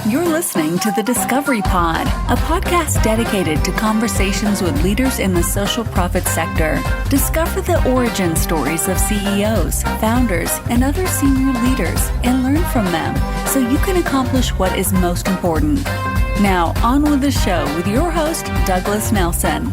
You're listening to The Discovery Pod, a podcast dedicated to conversations with leaders in the social profit sector. Discover the origin stories of CEOs, founders, and other senior leaders and learn from them so you can accomplish what is most important. Now, on with the show with your host, Douglas Nelson.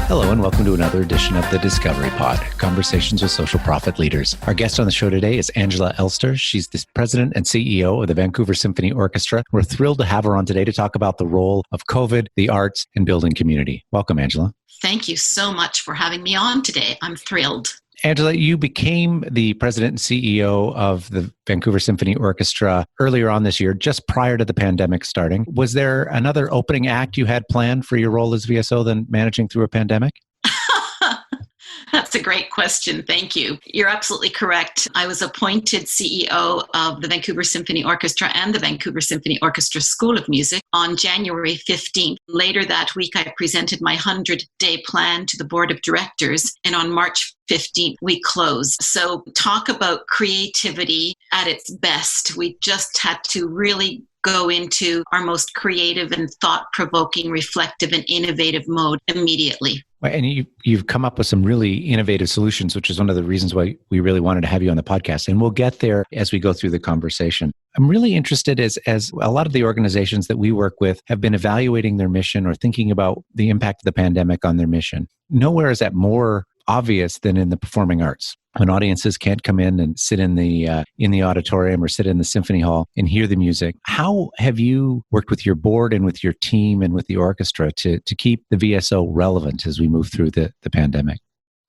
Hello and welcome to another edition of The Discovery Pod, Conversations with Social Profit Leaders. Our guest on the show today is Angela Elster. She's the president and CEO of the Vancouver Symphony Orchestra. We're thrilled to have her on today to talk about the role of COVID, the arts, and building community. Welcome, Angela. Thank you so much for having me on today. I'm thrilled. Angela, you became the president and CEO of the Vancouver Symphony Orchestra earlier on this year, just prior to the pandemic starting. Was there another opening act you had planned for your role as VSO than managing through a pandemic? That's a great question. Thank you. You're absolutely correct. I was appointed CEO of the Vancouver Symphony Orchestra and the Vancouver Symphony Orchestra School of Music on January 15th. Later that week, I presented my 100-day plan to the board of directors, and on March 15th, we closed. So talk about creativity at its best. We just had to really go into our most creative and thought-provoking, reflective, and innovative mode immediately. And you've come up with some really innovative solutions, which is one of the reasons why we really wanted to have you on the podcast. And we'll get there as we go through the conversation. I'm really interested as a lot of the organizations that we work with have been evaluating their mission or thinking about the impact of the pandemic on their mission. Nowhere is that more obvious than in the performing arts. When audiences can't come in and sit in the auditorium or sit in the symphony hall and hear the music, how have you worked with your board and with your team and with the orchestra to keep the VSO relevant as we move through the pandemic?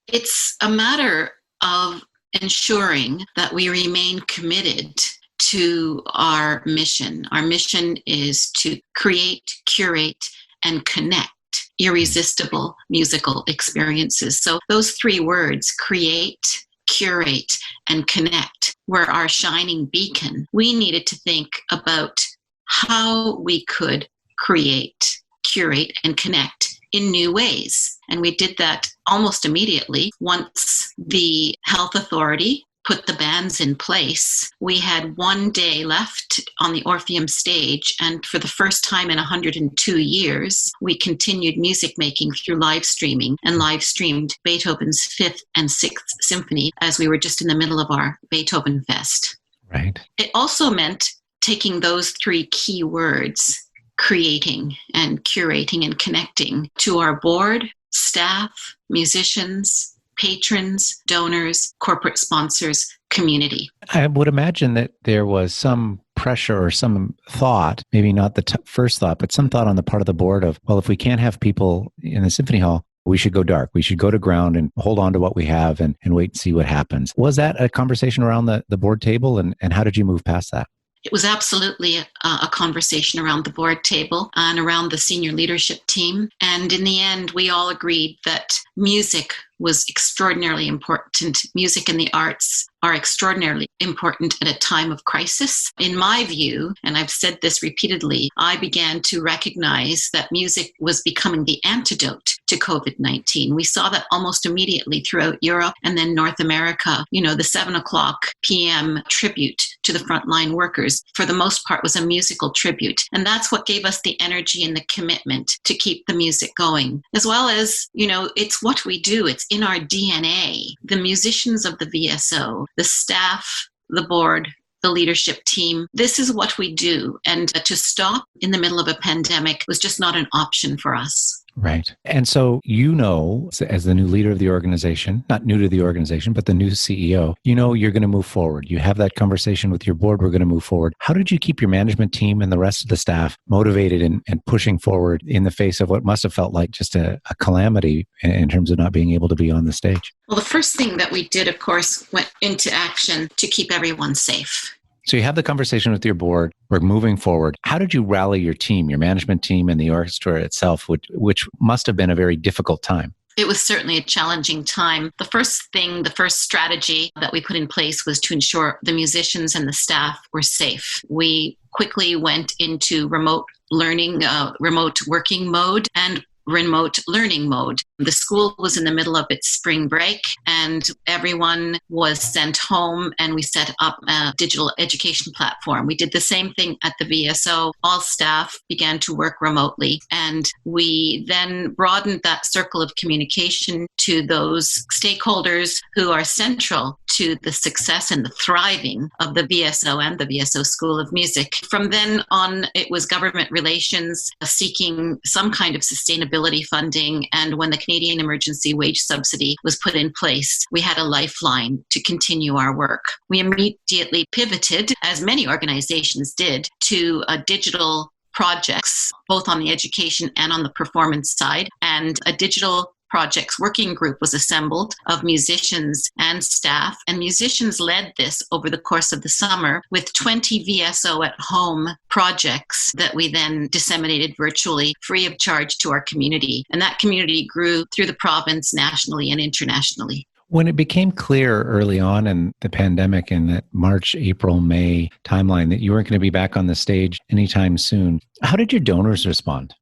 It's a matter of ensuring that we remain committed to our mission. Our mission is to create, curate, and connect irresistible musical experiences. So those three words, create, curate, and connect, were our shining beacon. We needed to think about how we could create, curate, and connect in new ways. And we did that almost immediately. Once the health authority put the bans in place, we had one day left on the Orpheum stage, and for the first time in 102 years, we continued music making through live streaming and live streamed Beethoven's 5th and 6th Symphony as we were just in the middle of our Beethoven Fest. Right. It also meant taking those three key words, creating and curating and connecting, to our board, staff, musicians, patrons, donors, corporate sponsors, community. I would imagine that there was some pressure or some thought, maybe not the first thought, but some thought on the part of the board of, well, if we can't have people in the symphony hall, we should go dark. We should go to ground and hold on to what we have and wait and see what happens. Was that a conversation around the board table, and how did you move past that? It was absolutely a conversation around the board table and around the senior leadership team. And in the end, we all agreed that music was extraordinarily important. Music and the arts are extraordinarily important at a time of crisis. In my view, and I've said this repeatedly, I began to recognize that music was becoming the antidote to COVID-19. We saw that almost immediately throughout Europe and then North America. You know, the 7:00 p.m. tribute to the frontline workers, for the most part, was a musical tribute. And that's what gave us the energy and the commitment to keep the music going. As well as, you know, it's what we do. It's in our DNA. The musicians of the VSO, the staff, the board, the leadership team, this is what we do. And to stop in the middle of a pandemic was just not an option for us. Right. And so, you know, as the new leader of the organization, not new to the organization, but the new CEO, you know you're going to move forward. You have that conversation with your board, we're going to move forward. How did you keep your management team and the rest of the staff motivated and pushing forward in the face of what must have felt like just a calamity in terms of not being able to be on the stage? Well, the first thing that we did, of course, went into action to keep everyone safe. So you have the conversation with your board, we're moving forward. How did you rally your team, your management team and the orchestra itself, which must have been a very difficult time? It was certainly a challenging time. The first strategy that we put in place was to ensure the musicians and the staff were safe. We quickly went into remote learning, remote working mode, and remote learning mode. The school was in the middle of its spring break and everyone was sent home, and we set up a digital education platform. We did the same thing at the VSO. All staff began to work remotely, and we then broadened that circle of communication to those stakeholders who are central to the success and the thriving of the VSO and the VSO School of Music. From then on, it was government relations seeking some kind of sustainability funding, and when the Canadian Emergency Wage Subsidy was put in place, we had a lifeline to continue our work. We immediately pivoted, as many organizations did, to digital projects, both on the education and on the performance side, and a digital projects working group was assembled of musicians and staff, and musicians led this over the course of the summer with 20 VSO at home projects that we then disseminated virtually free of charge to our community. And that community grew through the province, nationally and internationally. When it became clear early on in the pandemic, in that March, April, May timeline, that you weren't going to be back on the stage anytime soon, how did your donors respond?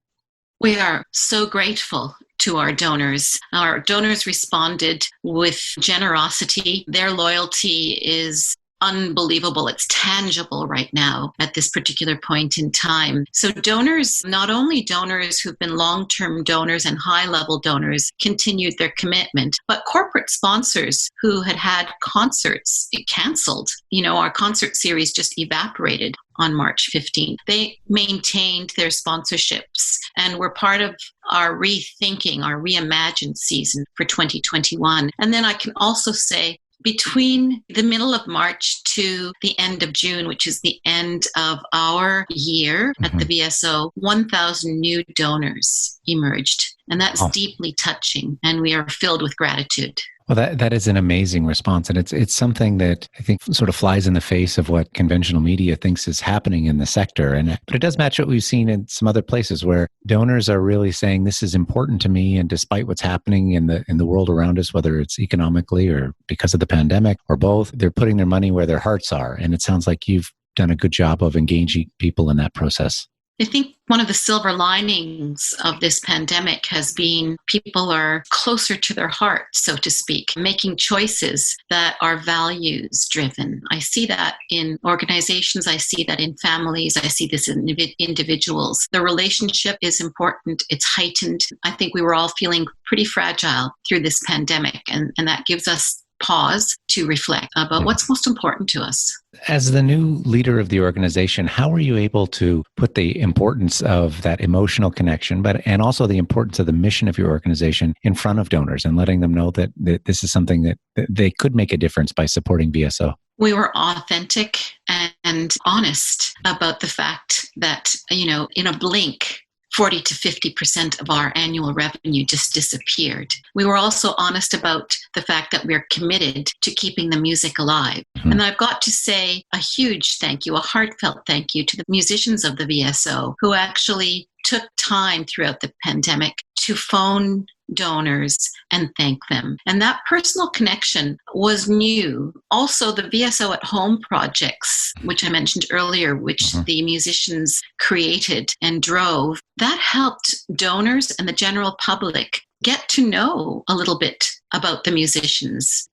We are so grateful to our donors. Our donors responded with generosity. Their loyalty is unbelievable. It's tangible right now at this particular point in time. So donors, not only donors who've been long-term donors and high-level donors, continued their commitment, but corporate sponsors who had concerts canceled. Our concert series just evaporated on March 15th. They maintained their sponsorships and were part of our rethinking, our reimagined season for 2021. And then I can also say, between the middle of March to the end of June, which is the end of our year at the VSO, 1,000 new donors emerged. And that's deeply touching, and we are filled with gratitude. Well, that is an amazing response. And it's something that I think sort of flies in the face of what conventional media thinks is happening in the sector. But it does match what we've seen in some other places where donors are really saying, this is important to me. And despite what's happening in the world around us, whether it's economically or because of the pandemic or both, they're putting their money where their hearts are. And it sounds like you've done a good job of engaging people in that process. I think one of the silver linings of this pandemic has been people are closer to their heart, so to speak, making choices that are values driven. I see that in organizations. I see that in families. I see this in individuals. The relationship is important. It's heightened. I think we were all feeling pretty fragile through this pandemic, and that gives us pause to reflect about what's most important to us. As the new leader of the organization, how were you able to put the importance of that emotional connection, and also the importance of the mission of your organization in front of donors and letting them know that this is something that they could make a difference by supporting VSO? We were authentic and honest about the fact that, in a blink, 40 to 50% of our annual revenue just disappeared. We were also honest about the fact that we're committed to keeping the music alive. And I've got to say a huge thank you, a heartfelt thank you to the musicians of the VSO who actually took time throughout the pandemic to phone donors and thank them. And that personal connection was new. Also, the VSO at Home projects, which I mentioned earlier, which the musicians created and drove, that helped donors and the general public get to know a little bit about the musicians.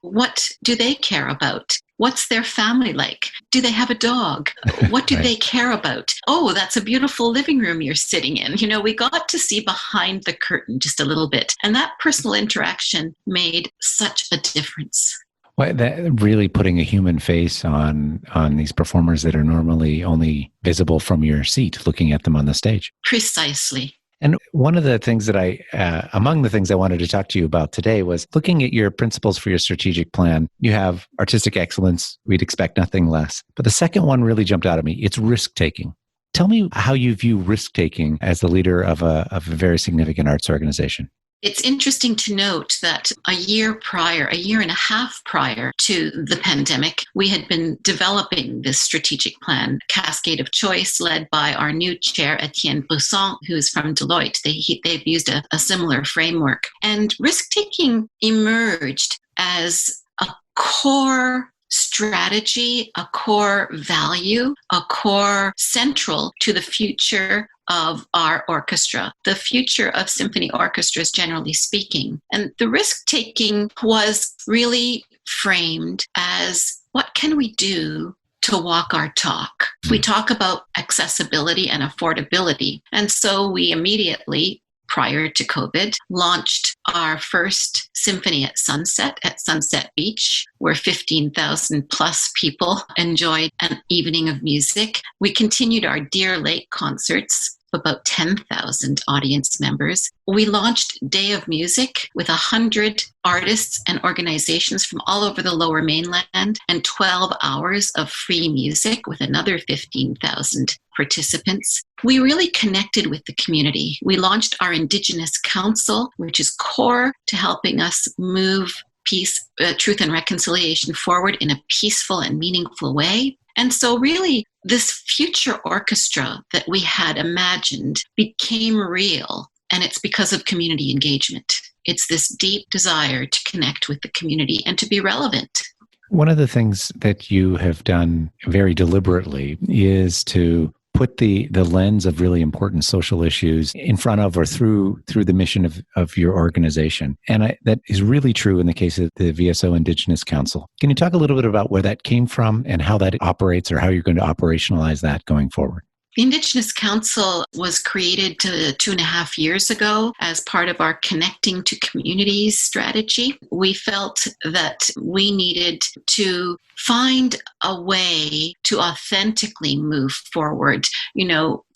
What do they care about? What's their family like? Do they have a dog? What do they care about? Oh, that's a beautiful living room you're sitting in. We got to see behind the curtain just a little bit. And that personal interaction made such a difference. Well, that really putting a human face on these performers that are normally only visible from your seat, looking at them on the stage. Precisely. And one of the things that among the things I wanted to talk to you about today was looking at your principles for your strategic plan. You have artistic excellence. We'd expect nothing less. But the second one really jumped out at me. It's risk-taking. Tell me how you view risk-taking as the leader of a very significant arts organization. It's interesting to note that a year and a half prior to the pandemic, we had been developing this strategic plan, Cascade of Choice, led by our new chair, Etienne Brisson, who's from Deloitte. They've used a similar framework. And risk-taking emerged as a core strategy, a core value, a core central to the future of our orchestra, the future of symphony orchestras, generally speaking. And the risk-taking was really framed as, what can we do to walk our talk? We talk about accessibility and affordability. And so we immediately, prior to COVID, launched our first symphony at Sunset Beach, where 15,000 plus people enjoyed an evening of music. We continued our Deer Lake concerts, about 10,000 audience members. We launched Day of Music with 100 artists and organizations from all over the Lower Mainland, and 12 hours of free music with another 15,000 participants. We really connected with the community. We launched our Indigenous Council, which is core to helping us move peace, truth, and reconciliation forward in a peaceful and meaningful way. And so really, this future orchestra that we had imagined became real, and it's because of community engagement. It's this deep desire to connect with the community and to be relevant. One of the things that you have done very deliberately is to put the lens of really important social issues in front of or through the mission of your organization. And that is really true in the case of the VSO Indigenous Council. Can you talk a little bit about where that came from and how that operates, or how you're going to operationalize that going forward? The Indigenous Council was created 2.5 years ago as part of our Connecting to Communities strategy. We felt that we needed to find a way to authentically move forward.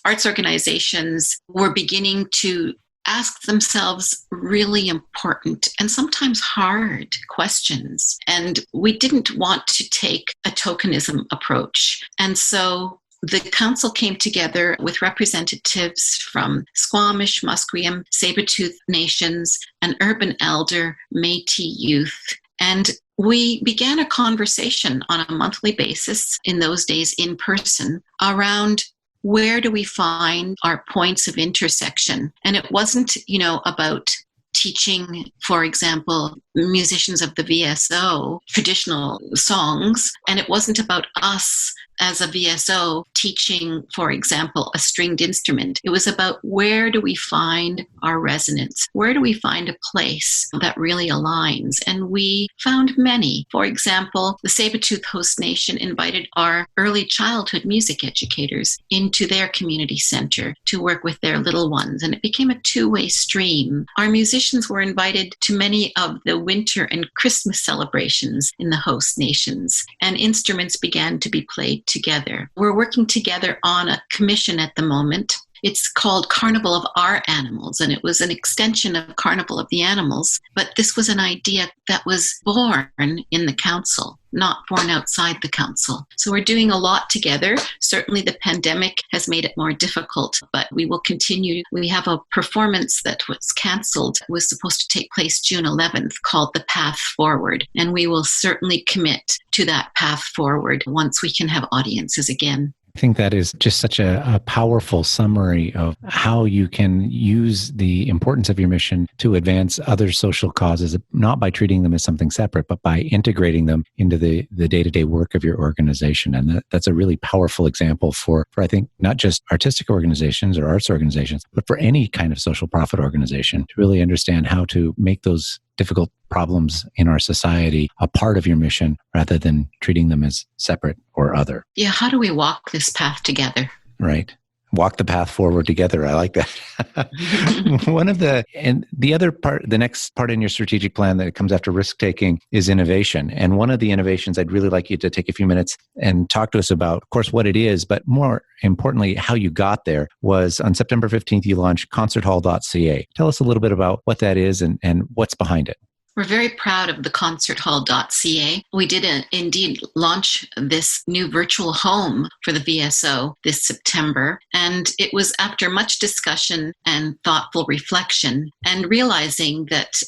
Arts organizations were beginning to ask themselves really important and sometimes hard questions. And we didn't want to take a tokenism approach. And so the council came together with representatives from Squamish, Musqueam, Tsleil-Waututh nations, an urban elder, Métis youth, and we began a conversation on a monthly basis, in those days in person, around where do we find our points of intersection. And it wasn't, about teaching, for example, musicians of the VSO traditional songs, and it wasn't about us as a VSO teaching, for example, a stringed instrument. It was about, where do we find our resonance? Where do we find a place that really aligns? And we found many. For example, the Tsleil-Waututh host nation invited our early childhood music educators into their community center to work with their little ones, and it became a two-way stream. Our musicians were invited to many of the winter and Christmas celebrations in the host nations, and instruments began to be played together. We're working together on a commission at the moment. It's called Carnival of Our Animals, and it was an extension of Carnival of the Animals, but this was an idea that was born in the council, not born outside the council. So we're doing a lot together. Certainly the pandemic has made it more difficult, but we will continue. We have a performance that was canceled. It was supposed to take place June 11th, called The Path Forward, and we will certainly commit to that path forward once we can have audiences again. I think that is just such a powerful summary of how you can use the importance of your mission to advance other social causes, not by treating them as something separate, but by integrating them into the day-to-day work of your organization. And that's a really powerful example for, I think, not just artistic organizations or arts organizations, but for any kind of social profit organization to really understand how to make those difficult problems in our society a part of your mission rather than treating them as separate or other. Yeah, how do we walk this path together? Right. Walk the path forward together. I like that. The next part in your strategic plan that comes after risk-taking is innovation. And one of the innovations I'd really like you to take a few minutes and talk to us about, of course, what it is, but more importantly, how you got there, was on September 15th, you launched concerthall.ca. Tell us a little bit about what that is and what's behind it. We're very proud of the concerthall.ca. We did indeed launch this new virtual home for the VSO this September. And it was after much discussion and thoughtful reflection and realizing that,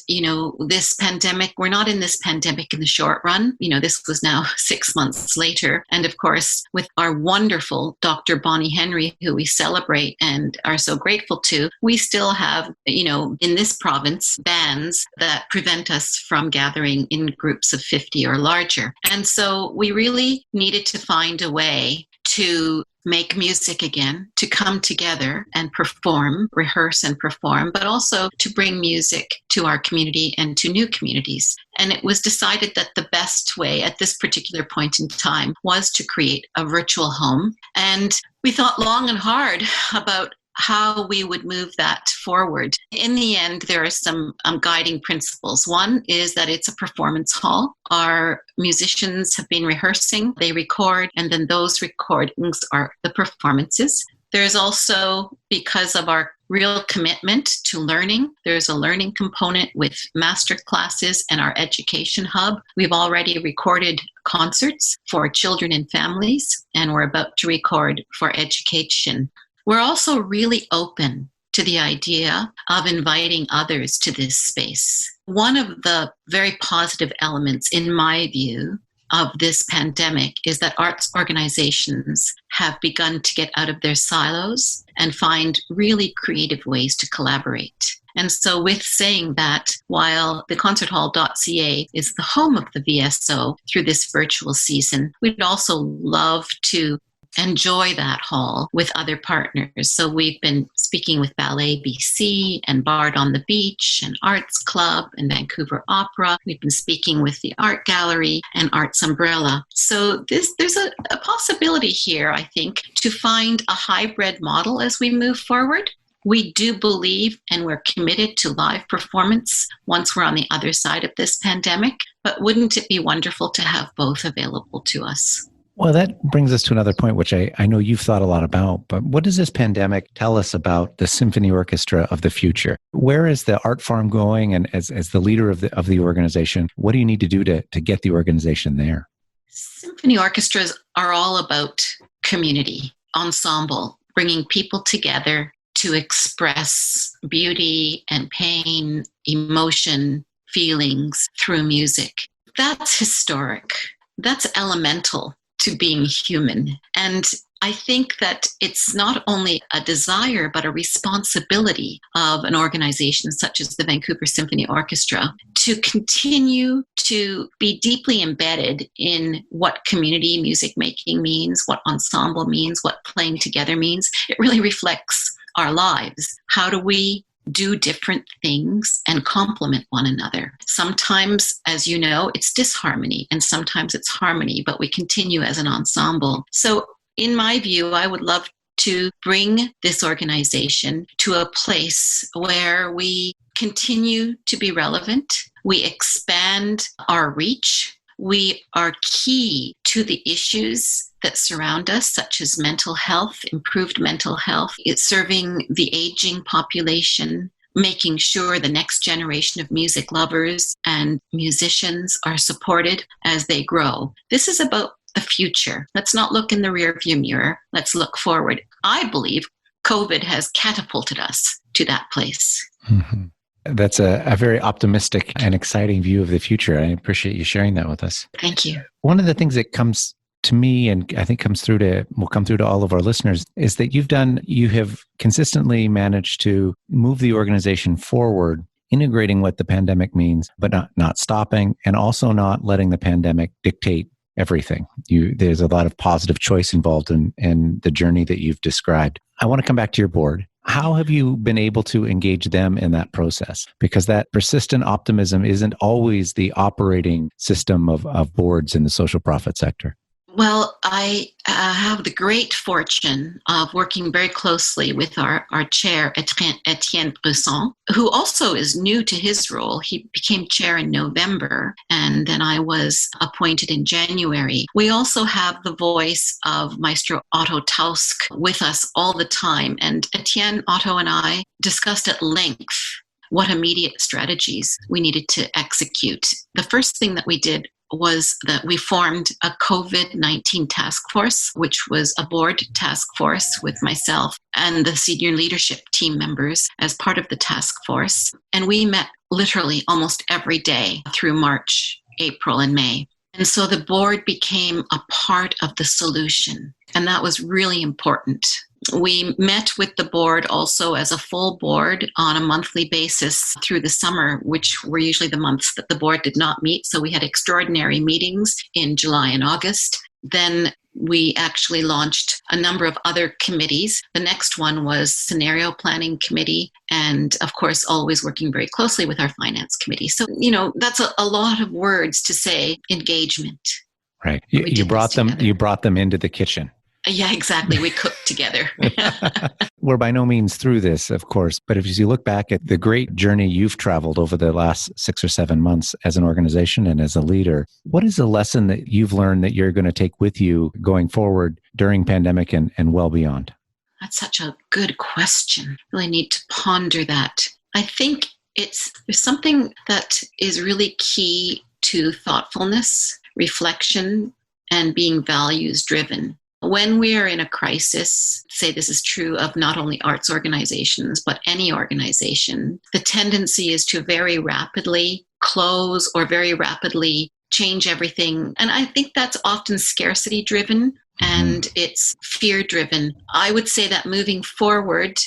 this pandemic, we're not in this pandemic in the short run. This was now 6 months later. And of course, with our wonderful Dr. Bonnie Henry, who we celebrate and are so grateful to, we still have, in this province, bans that prevent us from gathering in groups of 50 or larger. And so we really needed to find a way to make music again, to come together and perform, rehearse and perform, but also to bring music to our community and to new communities. And it was decided that the best way at this particular point in time was to create a virtual home. And we thought long and hard about how we would move that forward. In the end, there are some guiding principles. One is that it's a performance hall. Our musicians have been rehearsing, they record, and then those recordings are the performances. There's also, because of our real commitment to learning, there's a learning component with master classes and our education hub. We've already recorded concerts for children and families, and we're about to record for education. We're also really open to the idea of inviting others to this space. One of the very positive elements, in my view, of this pandemic is that arts organizations have begun to get out of their silos and find really creative ways to collaborate. And so with saying that, while the concerthall.ca is the home of the VSO through this virtual season, we'd also love to enjoy that hall with other partners. So we've been speaking with Ballet BC and Bard on the Beach and Arts Club and Vancouver Opera. We've been speaking with the Art Gallery and Arts Umbrella. So there's a possibility here, I think, to find a hybrid model as we move forward. We do believe and we're committed to live performance once we're on the other side of this pandemic, but wouldn't it be wonderful to have both available to us? Well, that brings us to another point, which I know you've thought a lot about, but what does this pandemic tell us about the symphony orchestra of the future? Where is the art farm going? And as the leader of the organization, what do you need to do to get the organization there? Symphony orchestras are all about community, ensemble, bringing people together to express beauty and pain, emotion, feelings through music. That's historic. That's elemental to being human. And I think that it's not only a desire, but a responsibility of an organization such as the Vancouver Symphony Orchestra to continue to be deeply embedded in what community music making means, what ensemble means, what playing together means. It really reflects our lives. How do we do different things and complement one another? Sometimes, as you know, it's disharmony, and sometimes it's harmony, but we continue as an ensemble. So in my view, I would love to bring this organization to a place where we continue to be relevant, we expand our reach, we are key to the issues that surround us, such as mental health, improved mental health. It's serving the aging population, making sure the next generation of music lovers and musicians are supported as they grow. This is about the future. Let's not look in the rearview mirror. Let's look forward. I believe COVID has catapulted us to that place. Mm-hmm. That's a very optimistic and exciting view of the future. I appreciate you sharing that with us. Thank you. One of the things that comes to me, and I think will come through to all of our listeners, is that you have consistently managed to move the organization forward, integrating what the pandemic means, but not stopping, and also not letting the pandemic dictate everything. There's a lot of positive choice involved in the journey that you've described. I want to come back to your board. How have you been able to engage them in that process? Because that persistent optimism isn't always the operating system of boards in the social profit sector. Well, I have the great fortune of working very closely with our chair, Etienne Bresson, who also is new to his role. He became chair in November, and then I was appointed in January. We also have the voice of Maestro Otto Tausk with us all the time, and Etienne, Otto, and I discussed at length what immediate strategies we needed to execute. The first thing that we did was that we formed a COVID-19 task force, which was a board task force with myself and the senior leadership team members as part of the task force. And we met literally almost every day through March, April, and May. And so the board became a part of the solution. And that was really important. We met with the board also as a full board on a monthly basis through the summer, which were usually the months that the board did not meet. So we had extraordinary meetings in July and August. Then we actually launched a number of other committees. The next one was Scenario Planning Committee, and of course, always working very closely with our Finance Committee. So, that's a lot of words to say engagement. Right. You brought them into the kitchen. Yeah, exactly. We cooked together. We're by no means through this, of course, but if you look back at the great journey you've traveled over the last 6 or 7 months as an organization and as a leader, what is a lesson that you've learned that you're going to take with you going forward during pandemic and well beyond? That's such a good question. Really need to ponder that. I think there's something that is really key to thoughtfulness, reflection, and being values driven. When we are in a crisis, say this is true of not only arts organizations, but any organization, the tendency is to very rapidly close or very rapidly change everything. And I think that's often scarcity driven and it's fear driven. I would say that moving forward,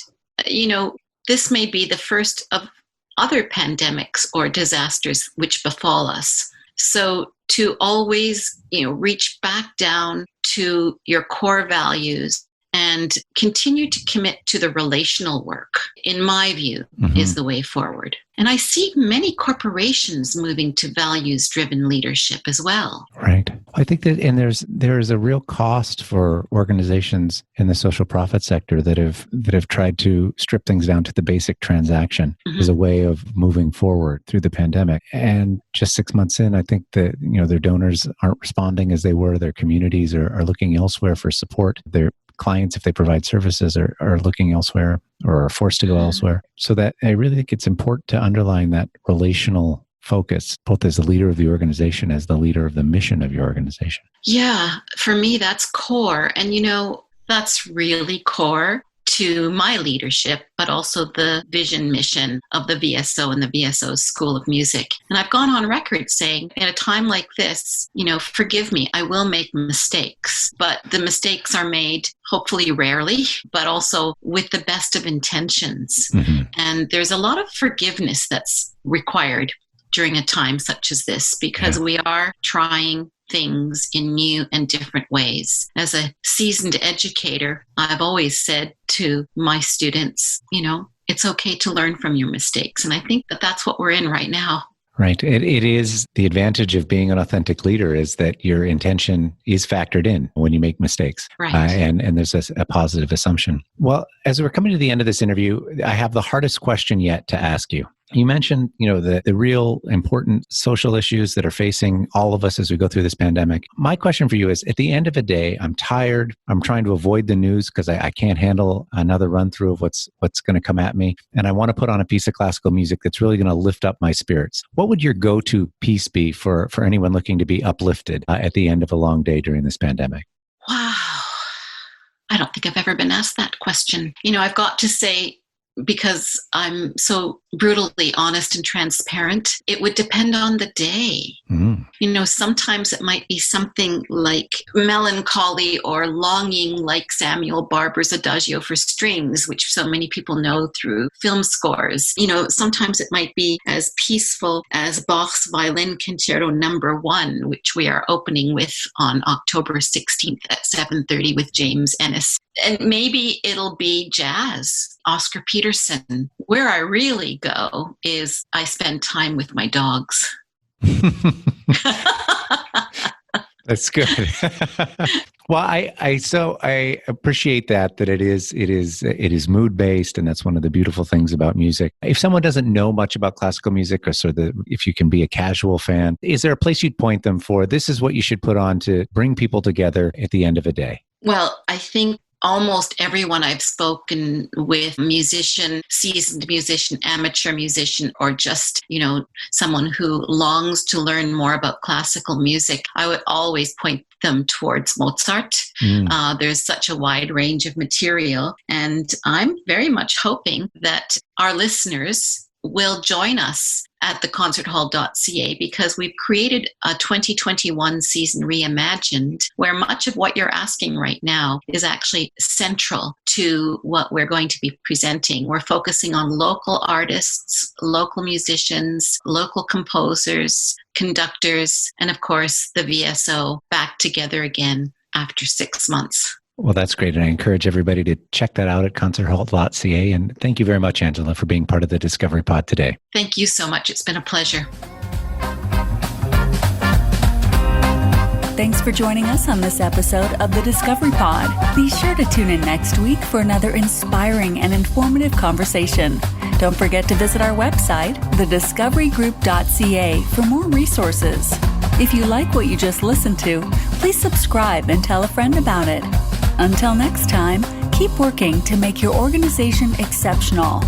this may be the first of other pandemics or disasters which befall us. So to always, reach back down to your core values and continue to commit to the relational work, in my view, is the way forward. And I see many corporations moving to values-driven leadership as well. Right. I think that, and there is a real cost for organizations in the social profit sector that have tried to strip things down to the basic transaction as a way of moving forward through the pandemic. And just 6 months in, I think that their donors aren't responding as they were. Their communities are looking elsewhere for support. Their clients, if they provide services, are looking elsewhere or are forced to go elsewhere. So that I really think it's important to underline that relational focus, both as the leader of the organization, as the leader of the mission of your organization. Yeah, for me, that's core. And, that's really core to my leadership, but also the vision mission of the VSO and the VSO School of Music. And I've gone on record saying, at a time like this, forgive me, I will make mistakes, but the mistakes are made hopefully rarely, but also with the best of intentions. And there's a lot of forgiveness that's required during a time such as this, because we are trying things in new and different ways. As a seasoned educator, I've always said to my students, it's okay to learn from your mistakes. And I think that that's what we're in right now. Right. It is the advantage of being an authentic leader is that your intention is factored in when you make mistakes. Right. And there's a positive assumption. Well, as we're coming to the end of this interview, I have the hardest question yet to ask you. You mentioned, the real important social issues that are facing all of us as we go through this pandemic. My question for you is, at the end of the day, I'm tired. I'm trying to avoid the news because I can't handle another run through of what's going to come at me. And I want to put on a piece of classical music that's really going to lift up my spirits. What would your go-to piece be for anyone looking to be uplifted at the end of a long day during this pandemic? Wow. I don't think I've ever been asked that question. I've got to say, because I'm so brutally honest and transparent, it would depend on the day. Sometimes it might be something like melancholy or longing, like Samuel Barber's Adagio for Strings, which so many people know through film scores. Sometimes it might be as peaceful as Bach's Violin Concerto No. 1, which we are opening with on October 16th at 7:30 with James Ennis. And maybe it'll be jazz, Oscar Peterson. Where I really go is I spend time with my dogs. That's good. Well, I appreciate that it is mood based, and that's one of the beautiful things about music. If someone doesn't know much about classical music, or if you can be a casual fan, is there a place you'd point them for? This is what you should put on to bring people together at the end of a day. Well, I think almost everyone I've spoken with, musician, seasoned musician, amateur musician, or just, someone who longs to learn more about classical music, I would always point them towards Mozart. There's such a wide range of material, and I'm very much hoping that our listeners will join us at theconcerthall.ca, because we've created a 2021 season reimagined, where much of what you're asking right now is actually central to what we're going to be presenting. We're focusing on local artists, local musicians, local composers, conductors, and of course the VSO back together again after 6 months. Well, that's great. And I encourage everybody to check that out at concerthall.ca. And thank you very much, Angela, for being part of the Discovery Pod today. Thank you so much. It's been a pleasure. Thanks for joining us on this episode of the Discovery Pod. Be sure to tune in next week for another inspiring and informative conversation. Don't forget to visit our website, thediscoverygroup.ca, for more resources. If you like what you just listened to, please subscribe and tell a friend about it. Until next time, keep working to make your organization exceptional.